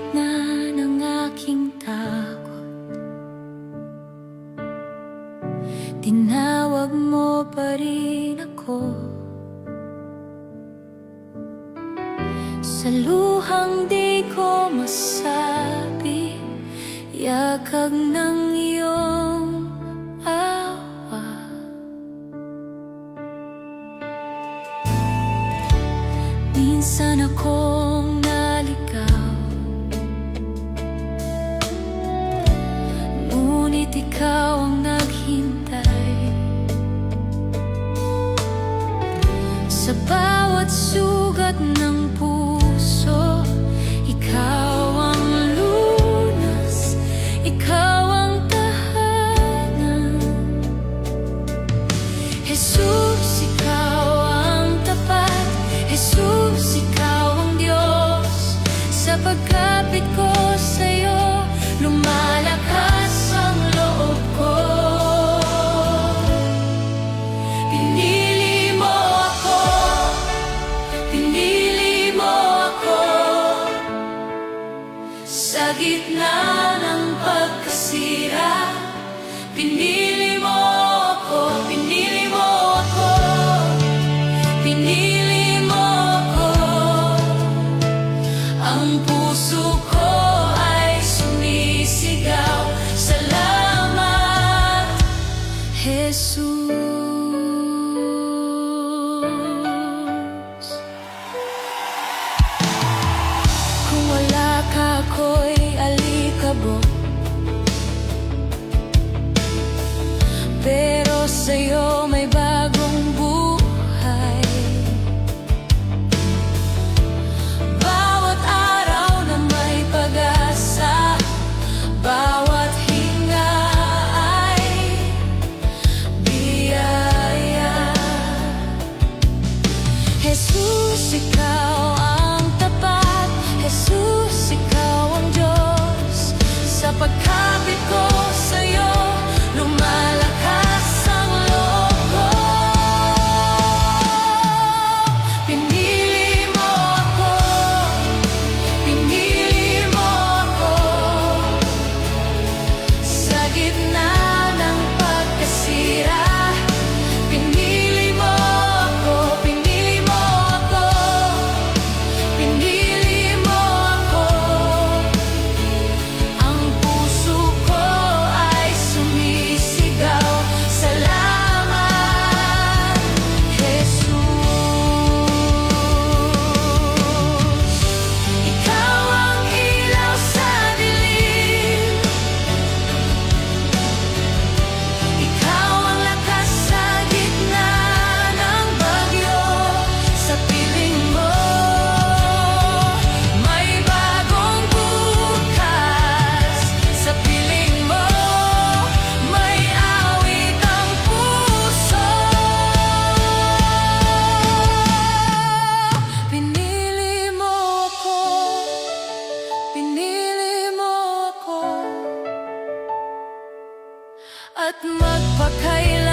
gitna ng aking takot, tinawag mo pa rin ako. Sa luhang di ko masabi, yakag ng iyong awa. Minsan akong naligaw, ngunit ikaw ang naghintay. Sa bawat sugat ng puso, ikaw ang lunas, ikaw ang tahanan. Jesus, ikaw ang tapat. Jesus, ikaw ang Diyos. Sa pagkapit ko sa'yo, lumalakas ang loob ko. Pinili mo ako, pinili mo ako. Sa gitna ng pagkasira, pinili mo ako, pinili mo ako, pinili mo ako. Ang puso ko ay sumisigaw, salamat, Jesus. Kung wala ka, ako'y alikabok, pero sa'yo may bagong buhay. Bawat araw na may pag-asa, bawat hinga ay biyaya. Jesus, ikaw ang tapat. Jesus, ikaw ang Diyos. Sa pagkapit ko sa'yo, lumalakas ang loob ko. Pinili mo ako, pinili mo ako. Sa gitna ng pagkasira, pinili mo ako, pinili mo ako, pinili mo ako. Ang puso ko ay sumisigaw, salamat, Jesus. Ikaw ang ilaw sa dilim, ikaw ang lakas sa gitna ng bagyo. Sa piling mo, may bagong bukas. Sa piling mo, may awit ang puso. Pinili mo ako, pinili mo ako, at magpakailanman